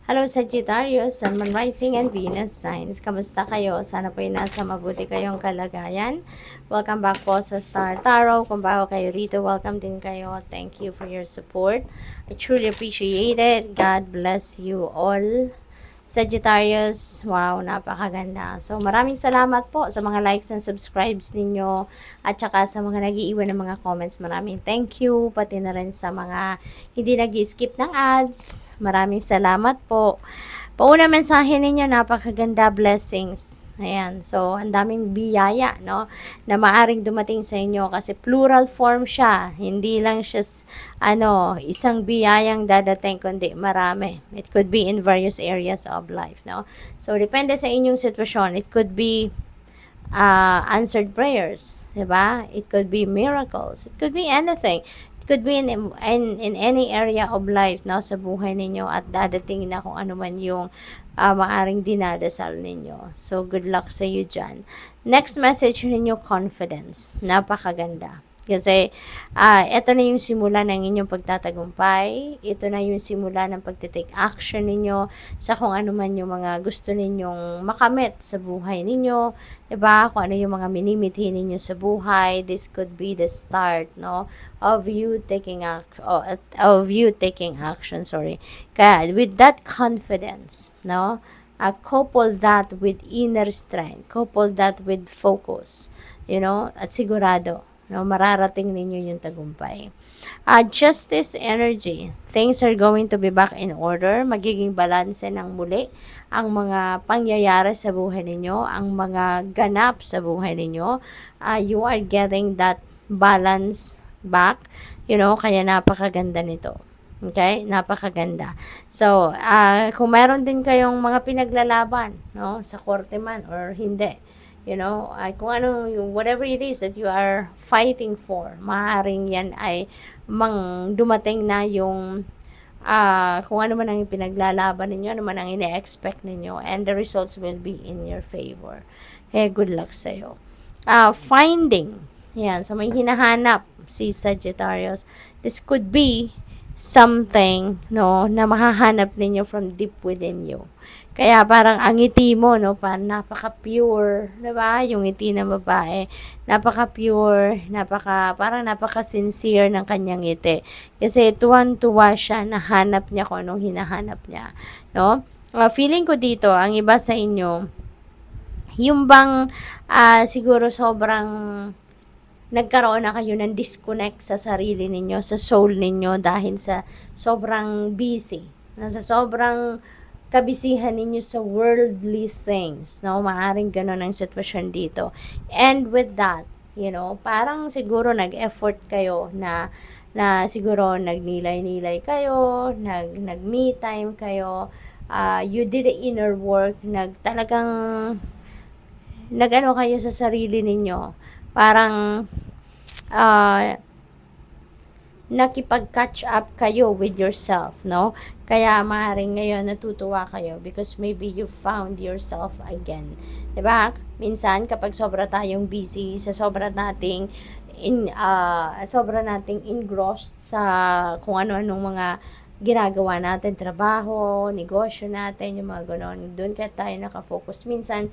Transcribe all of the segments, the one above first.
Hello Sagittarius, Sun, Moon, Rising, and Venus signs. Kamusta kayo? Sana po ay nasa mabuti kayong kalagayan. Welcome back po sa Star Tarot. Kung bago kayo rito, welcome din kayo. Thank you for your support. I truly appreciate it. God bless you all. Sagittarius, wow, napakaganda. So, maraming salamat po sa mga likes and subscribes ninyo at saka sa mga nag-iiwan ng mga comments. Maraming thank you, pati na rin sa mga hindi nag-skip ng ads. Maraming salamat po. Pauna mensahe ninyo, napakaganda, blessings. Ayan, so ang daming biyaya, no, na maaring dumating sa inyo kasi plural form siya. Hindi lang siya, isang biyayang dadating, kundi marami. It could be in various areas of life, no. So, depende sa inyong sitwasyon. It could be answered prayers, diba? It could be miracles. It could be anything. Could be in any area of life, no, sa buhay ninyo at dadating na kung ano man yung maaring dinadasal ninyo. So, good luck sa you dyan. Next message ninyo, confidence. Napakaganda. Kasi, ito na yung simula ng inyong pagtatagumpay. Ito na yung simula ng pagtitake action ninyo sa kung ano man yung mga gusto ninyong makamit sa buhay ninyo. Diba? Kung ano yung mga minimithi ninyo sa buhay. This could be the start, no, of you taking action, sorry. Kaya, with that confidence, no, couple that with inner strength, couple that with focus, at sigurado, no, mararating ninyo yung tagumpay. Justice energy. Things are going to be back in order. Magiging balanse ng muli ang mga pangyayari sa buhay ninyo, ang mga ganap sa buhay ninyo. You are getting that balance back, kaya napakaganda nito. Okay? Napakaganda. So, kung meron din kayong mga pinaglalaban, no, sa korte man or hindi, kung ano, whatever it is that you are fighting for, maaaring yan ay dumating na yung kung ano man ang pinaglalaban ninyo, ano man ang ine-expect ninyo, and the results will be in your favor. Kaya good luck sa'yo. Finding. Yan. So, may hinahanap si Sagittarius. This could be something, no, na mahahanap ninyo from deep within you. Kaya parang ang ngiti mo, no, napaka-pure, 'di ba? Yung ngiti ng babae, napaka-pure, parang napaka-sincere ng kanyang ngiti. Kasi tuwan-tuwa siya, nahanap niya kung anong hinahanap niya, no? Feeling ko dito, ang iba sa inyo, yung bang siguro sobrang nagkaroon na kayo ng disconnect sa sarili ninyo, sa soul ninyo dahil sa sobrang busy, sa sobrang kabisihan ninyo sa worldly things, no? Maaring ganun ang sitwasyon dito. And with that, parang siguro nag-effort kayo na siguro nagnilay-nilay kayo, nag-me time kayo, you did the inner work, talagang nag-ano kayo sa sarili ninyo. Parang nakipag-catch up kayo with yourself, no? Kaya maaaring ngayon natutuwa kayo because maybe you found yourself again. 'Di ba? Minsan kapag sobra tayong busy, sobra nating engrossed sa kung ano-anong mga ginagawa natin, trabaho, negosyo natin, yung mga gano'n. Doon kaya tayo nakafocus. Minsan,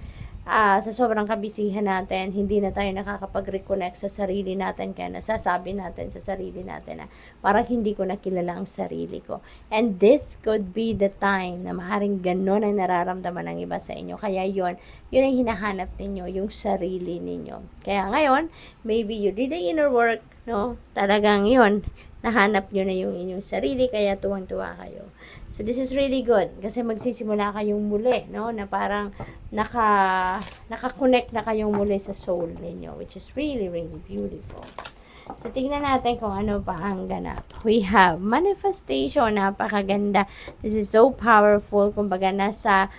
sa sobrang kabisihan natin, hindi na tayo nakakapag-reconnect sa sarili natin, kaya nasasabi natin sa sarili natin na parang hindi ko nakilala ang sarili ko. And this could be the time na maaaring gano'n ang nararamdaman ng iba sa inyo. Kaya yun ang hinahanap ninyo, yung sarili ninyo. Kaya ngayon, maybe you did the inner work, no? Talagang yun, nahanap nyo na yung inyong sarili, kaya tuwang-tuwa kayo. So, this is really good kasi magsisimula kayong muli, no? Na parang naka-connect na kayong muli sa soul ninyo, which is really, really beautiful. So, tingnan natin kung ano pa ang ganap. We have manifestation. Napakaganda. This is so powerful. Kumbaga, nasa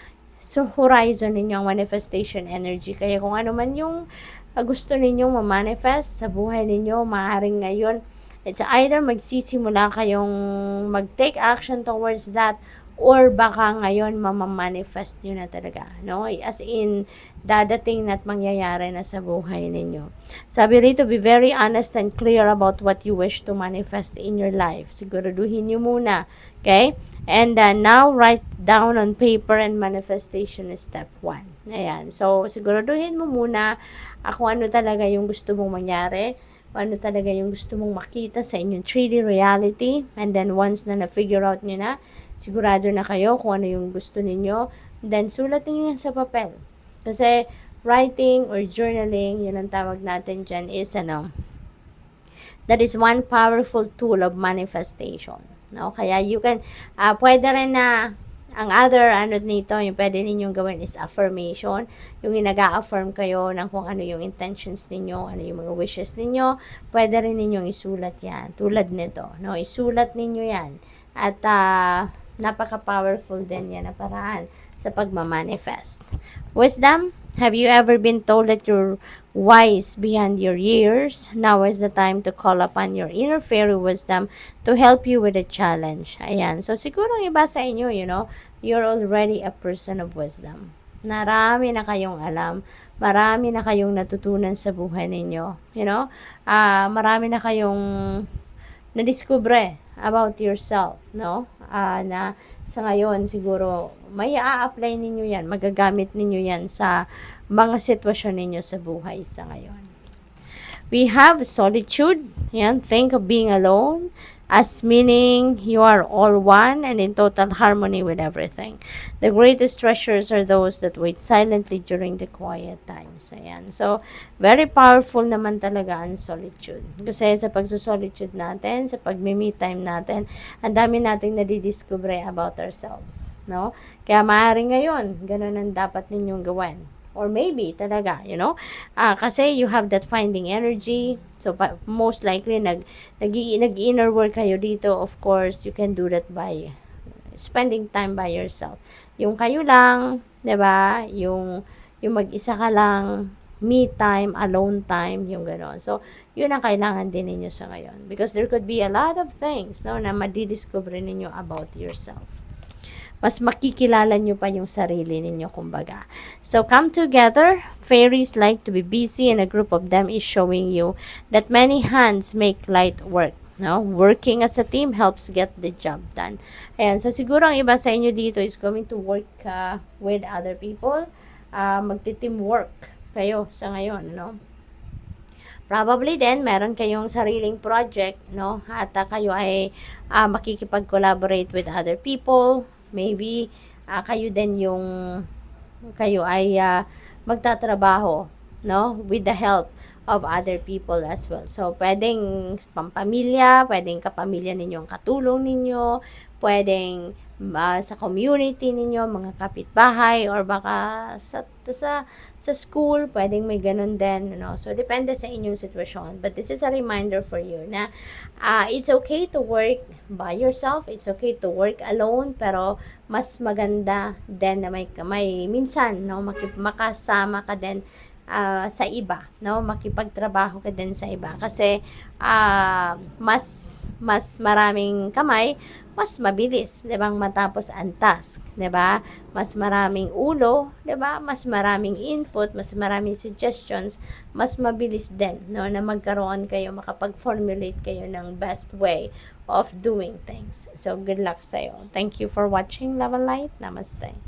horizon ninyo ang manifestation energy. Kaya kung ano man yung gusto ninyong ma-manifest sa buhay ninyo, maaaring ngayon, it's either magsisimula kayong mag-take action towards that or baka ngayon mamamanifest nyo na talaga, no? As in, dadating na at mangyayari na sa buhay ninyo. Sabi rito, be very honest and clear about what you wish to manifest in your life. Siguraduhin nyo muna, okay? And now, write down on paper and manifestation is step 1. Ayan. So, siguraduhin mo muna kung ano talaga yung gusto mong mangyari, kung ano talaga yung gusto mong makita sa inyong 3D reality. And then, once na na-figure out nyo na, sigurado na kayo kung ano yung gusto ninyo, then sulat niyo yan sa papel. Kasi, writing or journaling, yun ang tawag natin dyan is, that is one powerful tool of manifestation. No? Kaya you can, pwede rin na, ang other nito, yung pwede ninyong gawin is affirmation. Yung nag-a-affirm kayo ng kung ano yung intentions ninyo, ano yung mga wishes ninyo, pwede rin ninyong isulat yan. Tulad nito, no? Isulat ninyo yan. At napaka-powerful din yan na paraan sa pagmamanifest. Wisdom, have you ever been told that you're wise beyond your years? Now is the time to call upon your inner fairy wisdom to help you with a challenge. Ayan. So, siguro iba sa inyo, you're already a person of wisdom. Marami na kayong alam. Marami na kayong natutunan sa buhay ninyo. Marami na kayong nadiskubre about yourself, no? Na sa ngayon, siguro, may a-apply ninyo yan, magagamit ninyo yan sa mga sitwasyon ninyo sa buhay sa ngayon. We have solitude. Yan, think of being alone as meaning you are all one and in total harmony with everything. The greatest treasures are those that wait silently during the quiet times. Ayan. So, very powerful naman talaga ang solitude. Kasi sa pagsusolitude natin, sa pag-me time natin, ang dami nating nadidiscover about ourselves. No? Kaya maaari ngayon, ganun ang dapat ninyong gawin. Or maybe talaga, kasi you have that finding energy. So, most likely, nag-inner work kayo dito. Of course, you can do that by spending time by yourself. Yung kayo lang, 'di ba? Yung mag-isa ka lang, me time, alone time, yung gano'n. So, yun ang kailangan din ninyo sa ngayon. Because there could be a lot of things, no, na madidiscover ninyo about yourself. Mas makikilala nyo pa yung sarili ninyo, kumbaga. So, come together. Fairies like to be busy and a group of them is showing you that many hands make light work. No? Working as a team helps get the job done. Ayan. So, siguro ang iba sa inyo dito is going to work with other people. Magti-teamwork kayo sa ngayon, no? Probably then, meron kayong sariling project, no? At kayo ay makikipag-collaborate with other people. Maybe, kayo din kayo ay magtatrabaho, no? With the help of other people as well. So, pwedeng pampamilya, pwedeng kapamilya ninyong katulong ninyo, pwedeng sa community ninyo, mga kapitbahay, or baka sa school, pwedeng may ganun din, So, depende sa inyong sitwasyon. But this is a reminder for you na it's okay to work by yourself, it's okay to work alone, pero mas maganda din na may minsan, makasama ka din sa iba, makipagtrabaho ka din sa iba. Kasi mas maraming kamay, mas mabilis, 'di ba, matapos ang task, 'di ba? Mas maraming ulo, 'di ba? Mas maraming input, mas maraming suggestions, mas mabilis din, na magkaroon kayo, makapag-formulate kayo ng best way of doing things. So, good luck sa iyo. Thank you for watching, Love and Light. Namaste.